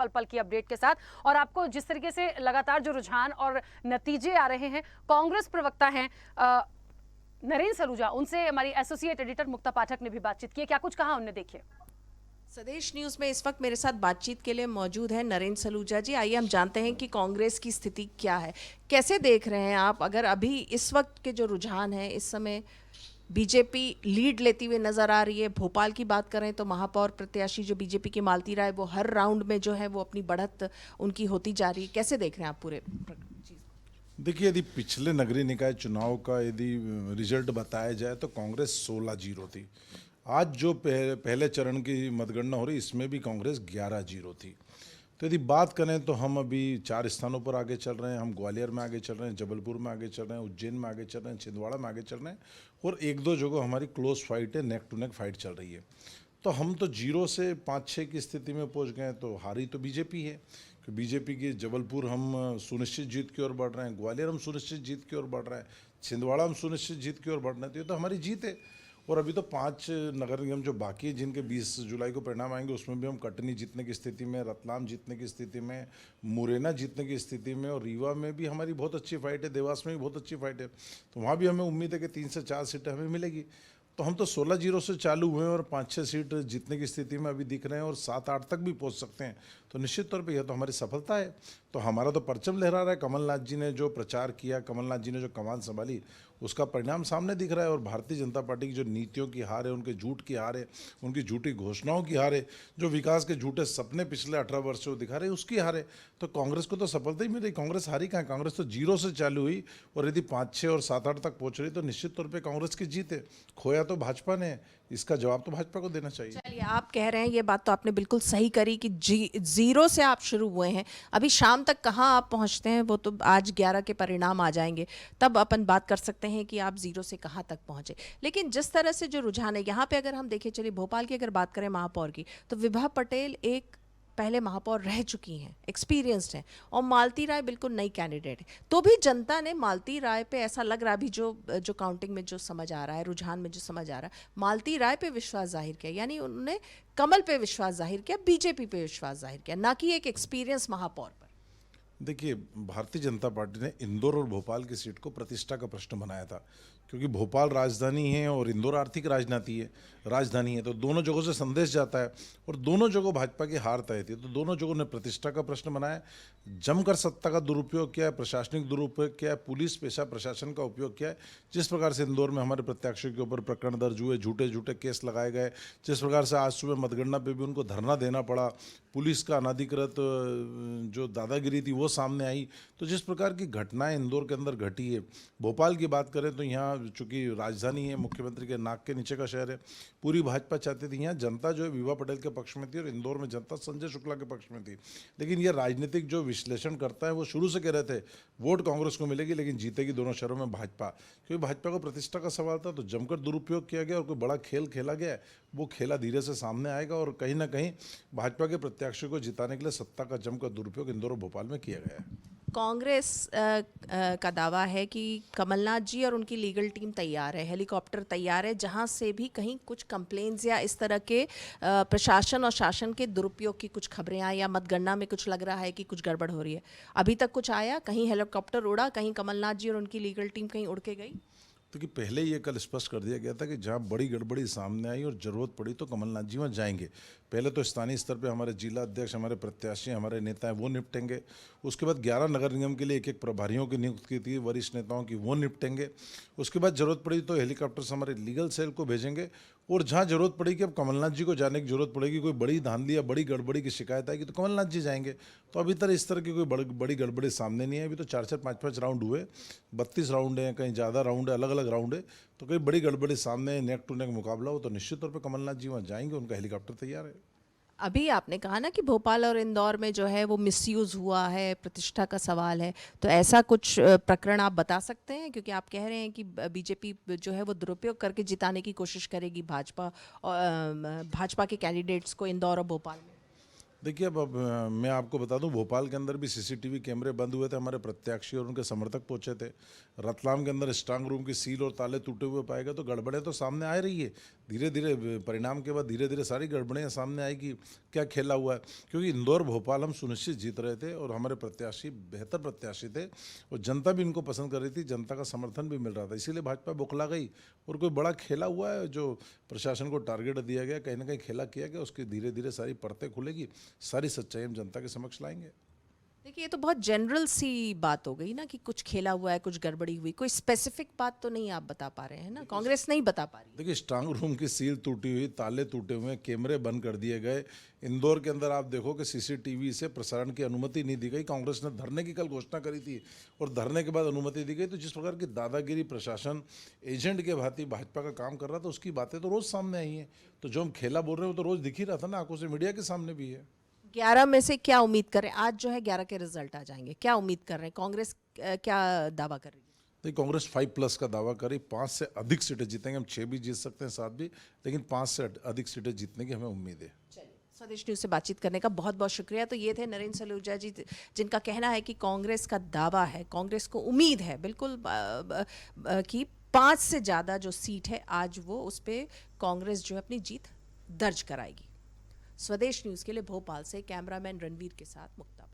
पल पल की अपडेट के साथ। और आपको जिस तरीके से लगातार जो रुझान और नतीजे आ रहे हैं, कांग्रेस प्रवक्ता हैं नरेंद्र सलूजा, उनसे हमारी एसोसिएट एडिटर मुक्ता पाठक ने भी बातचीत की। क्या कुछ कहा उनने, देखिए। स्वदेश न्यूज में इस वक्त मेरे साथ बातचीत के लिए मौजूद है नरेंद्र सलूजा जी। आइए हम जानते हैं कि कांग्रेस की स्थिति क्या है, कैसे देख रहे हैं आप। अगर अभी इस वक्त के जो रुझान है, इस समय बीजेपी लीड लेती हुई नजर आ रही है। भोपाल की बात करें तो महापौर प्रत्याशी जो बीजेपी की मालती राय, वो हर राउंड में जो है वो अपनी बढ़त उनकी होती जा रही है। कैसे देख रहे हैं आप पूरे चीज? देखिए, यदि पिछले नगरीय निकाय चुनाव का यदि रिजल्ट बताया जाए तो कांग्रेस 16-0 थी। आज जो पहले चरण की मतगणना हो रही, इसमें भी कांग्रेस 11-0 थी। तो यदि बात करें तो हम अभी 4 स्थानों पर आगे चल रहे हैं। हम ग्वालियर में आगे चल रहे हैं, जबलपुर में आगे चल रहे हैं, उज्जैन में आगे चल रहे हैं, छिंदवाड़ा में आगे चल रहे हैं, और 1-2 जगह हमारी क्लोज फाइट है, नेक टू नेक फाइट चल रही है। तो हम तो 0 से 5-6 की स्थिति में पहुंच गए हैं। तो हारी तो बीजेपी है, कि बीजेपी की जबलपुर हम सुनिश्चित जीत की ओर बढ़ रहे हैं, ग्वालियर हम सुनिश्चित जीत की ओर बढ़ रहे हैं, छिंदवाड़ा हम सुनिश्चित जीत की ओर बढ़ रहे हैं। तो ये तो हमारी जीत है। और अभी तो 5 नगर निगम जो बाकी है, जिनके 20 जुलाई को परिणाम आएंगे, उसमें भी हम कटनी जीतने की स्थिति में, रतलाम जीतने की स्थिति में, मुरैना जीतने की स्थिति में, और रीवा में भी हमारी बहुत अच्छी फाइट है, देवास में भी बहुत अच्छी फाइट है। तो वहाँ भी हमें उम्मीद है कि 3 से 4 सीटें हमें मिलेगी। तो हम तो 16-0 से चालू हुए हैं और 5-6 सीट जीतने की स्थिति में अभी दिख रहे हैं, और 7-8 तक भी पहुंच सकते हैं। तो निश्चित तौर पे यह तो हमारी सफलता है। तो हमारा तो परचम लहरा रहा है। कमलनाथ जी ने जो प्रचार किया, कमलनाथ जी ने जो कमान संभाली, उसका परिणाम सामने दिख रहा है। और भारतीय जनता पार्टी की जो नीतियों की हार है, उनके झूठ की हार है, उनकी झूठी घोषणाओं की हार है, जो विकास के झूठे सपने पिछले 18 वर्षों दिखा रहे हैं, उसकी हार है। तो कांग्रेस को तो सफलता ही मिल रही। कांग्रेस हारी कहाँ? कांग्रेस तो 0 से चालू हुई, और यदि 5-6 और 7-8 तक पहुंच रही, तो निश्चित तौर पर कांग्रेस की जीत है। खोया तो भाजपा ने, इसका जवाब तो भाजपा को देना चाहिए। चलिए, आप कह रहे हैं, ये बात तो आपने बिल्कुल सही करी कि 0 से आप शुरू हुए हैं। अभी शाम तक कहाँ आप पहुंचते हैं वो तो आज 11 के परिणाम आ जाएंगे, तब अपन बात कर सकते हैं कि आप 0 से कहाँ तक पहुंचे। लेकिन जिस तरह से जो रुझान है यहाँ पे, अगर हम देखें, चलिए भोपाल की अगर बात करें महापौर की, तो विभा पटेल एक पहले महापौर रह चुकी हैं, एक्सपीरियंस्ड हैं, और मालती राय बिल्कुल नई कैंडिडेट है। तो भी जनता ने मालती राय पे, ऐसा लग रहा, अभी जो काउंटिंग में जो समझ आ रहा है, रुझान में जो समझ आ रहा है, मालती राय पे विश्वास जाहिर किया। यानी उन्होंने कमल पे विश्वास जाहिर किया, बीजेपी पे विश्वास जाहिर किया, ना कि एक एक्सपीरियंस महापौर पर। देखिए, भारतीय जनता पार्टी ने इंदौर और भोपाल की सीट को प्रतिष्ठा का प्रश्न बनाया था, क्योंकि भोपाल राजधानी है और इंदौर आर्थिक राजधानी है। तो दोनों जगहों से संदेश जाता है, और दोनों जगहों भाजपा की हार तय थी। तो दोनों जगहों ने प्रतिष्ठा का प्रश्न बनाया, जमकर सत्ता का दुरुपयोग किया है, प्रशासनिक दुरुपयोग किया है, पुलिस पेशा प्रशासन का उपयोग किया है। जिस प्रकार से इंदौर में हमारे प्रत्याशियों के ऊपर प्रकरण दर्ज हुए, झूठे झूठे केस लगाए गए, जिस प्रकार से आज सुबह मतगणना पे भी उनको धरना देना पड़ा, पुलिस का अनाधिकृत जो दादागिरी थी वो सामने आई। तो जिस प्रकार की घटनाएं इंदौर के अंदर घटी है, भोपाल की बात करें तो यहाँ चूंकि राजधानी है, मुख्यमंत्री के नाक के नीचे का शहर है, पूरी भाजपा चाहती थी। यहाँ जनता जो है विभा पटेल के पक्ष में थी, और इंदौर में जनता संजय शुक्ला के पक्ष में थी। लेकिन ये राजनीतिक जो विश्लेषण करता है, वो शुरू से कह रहे थे वोट कांग्रेस को मिलेगी, लेकिन जीतेगी दोनों शहरों में भाजपा, क्योंकि भाजपा को प्रतिष्ठा का सवाल था। तो जमकर दुरुपयोग किया गया, और कोई बड़ा खेल खेला गया, वो खेला धीरे से सामने आएगा। और कहीं ना कहीं भाजपा के प्रत्याशियों को जिताने के लिए सत्ता का जमकर दुरुपयोग इंदौर और भोपाल में किया गया है। कांग्रेस का दावा है कि कमलनाथ जी और उनकी लीगल टीम तैयार है, हेलीकॉप्टर तैयार है, जहां से भी कहीं कुछ कंप्लेंट्स या इस तरह के प्रशासन और शासन के दुरुपयोग की कुछ खबरें आई, या मतगणना में कुछ लग रहा है कि कुछ गड़बड़ हो रही है। अभी तक कुछ आया? कहीं हेलीकॉप्टर उड़ा, कहीं कमलनाथ जी और उनकी लीगल टीम कहीं उड़ के गई? क्योंकि पहले ये कल स्पष्ट कर दिया गया था कि जहाँ बड़ी गड़बड़ी सामने आई और ज़रूरत पड़ी तो कमलनाथ जी वहाँ जाएंगे। पहले तो स्थानीय स्तर पे हमारे जिला अध्यक्ष, हमारे प्रत्याशी, हमारे नेता हैं, वो निपटेंगे। उसके बाद 11 नगर निगम के लिए एक प्रभारियों की नियुक्ति की थी, वरिष्ठ नेताओं की, वो निपटेंगे। उसके बाद ज़रूरत पड़ी तो हेलीकॉप्टर से हमारे लीगल सेल को भेजेंगे। और जहाँ ज़रूरत पड़ेगी, अब कमलनाथ जी को जाने की जरूरत पड़ेगी, कोई बड़ी धांधली या बड़ी गड़बड़ी की शिकायत आएगी तो कमलनाथ जी जाएंगे। तो अभी तक इस तरह की कोई बड़ी गड़बड़ी सामने नहीं है। अभी तो 4-4, 5-5 राउंड हुए, 32 राउंड हैं, कहीं ज़्यादा राउंड है, अलग अलग राउंड है। तो कोई बड़ी गड़बड़ी सामने, नेक टू नेक मुकाबला हो तो निश्चित तौर पर कमलनाथ जी वहाँ जाएंगे, उनका हेलीकॉप्टर तैयार है। अभी आपने कहा ना कि भोपाल और इंदौर में जो है वो मिसयूज़ हुआ है, प्रतिष्ठा का सवाल है, तो ऐसा कुछ प्रकरण आप बता सकते हैं? क्योंकि आप कह रहे हैं कि बीजेपी जो है वो दुरुपयोग करके जिताने की कोशिश करेगी भाजपा और भाजपा के कैंडिडेट्स को इंदौर और भोपाल में। देखिए, अब मैं आपको बता दूं, भोपाल के अंदर भी सीसीटीवी कैमरे बंद हुए थे, हमारे प्रत्याशी और उनके समर्थक पहुंचे थे। रतलाम के अंदर स्ट्रांग रूम की सील और ताले टूटे हुए पाए गए, तो गड़बड़े तो सामने आ रही है। धीरे धीरे परिणाम के बाद धीरे धीरे सारी गड़बड़ियाँ सामने आई कि क्या खेला हुआ है। क्योंकि इंदौर भोपाल हम सुनिश्चित जीत रहे थे और हमारे प्रत्याशी बेहतर प्रत्याशी थे और जनता भी इनको पसंद कर रही थी, जनता का समर्थन भी मिल रहा था, इसीलिए भाजपा बौखला गई। और कोई बड़ा खेला हुआ है जो प्रशासन को टारगेट दिया गया, कहीं ना कहीं खेला किया गया, उसकी धीरे धीरे सारी परतें खुलेगी, सारी सच्चाई हम जनता के समक्ष लाएंगे। देखिए ये तो बहुत जनरल सी बात हो गई ना कि कुछ खेला हुआ है, कुछ गड़बड़ी हुई, कोई स्पेसिफिक बात तो नहीं आप बता पा रहे हैं ना, कांग्रेस नहीं बता पा रही। देखिए स्ट्रांग रूम की सील टूटी हुई, ताले टूटे हुए, कैमरे बंद कर दिए गए। इंदौर के अंदर आप देखो कि सीसीटीवी से प्रसारण की अनुमति नहीं दी गई। कांग्रेस ने धरने की कल घोषणा करी थी और धरने के बाद अनुमति दी गई। तो जिस प्रकार की दादागिरी प्रशासन एजेंट के भांति भाजपा का काम कर रहा था, उसकी बातें तो रोज सामने आई हैं। तो जो हम खेला बोल रहे हैं वो तो रोज दिख ही रहा था ना, आंखों से, मीडिया के सामने भी है। 11 में से क्या उम्मीद कर रहे हैं? आज जो है 11 के रिजल्ट आ जाएंगे, क्या उम्मीद कर रहे हैं? कांग्रेस क्या दावा कर रही है? तो कांग्रेस 5+ का दावा करी, 5 से अधिक सीटें जीतेंगे। हम 6 भी जीत सकते हैं, 7 भी, लेकिन 5 से अधिक सीटें जीतने की हमें उम्मीद है। स्वदेश न्यूज़ से बातचीत करने का बहुत बहुत शुक्रिया। तो ये थे नरेंद्र सलूजा जी, जिनका कहना है कि कांग्रेस का दावा है, कांग्रेस को उम्मीद है बिल्कुल कि 5 से ज़्यादा जो सीट है आज वो उस पर कांग्रेस जो है अपनी जीत दर्ज कराएगी। स्वदेश न्यूज़ के लिए भोपाल से कैमरामैन रणवीर के साथ मुक्ता।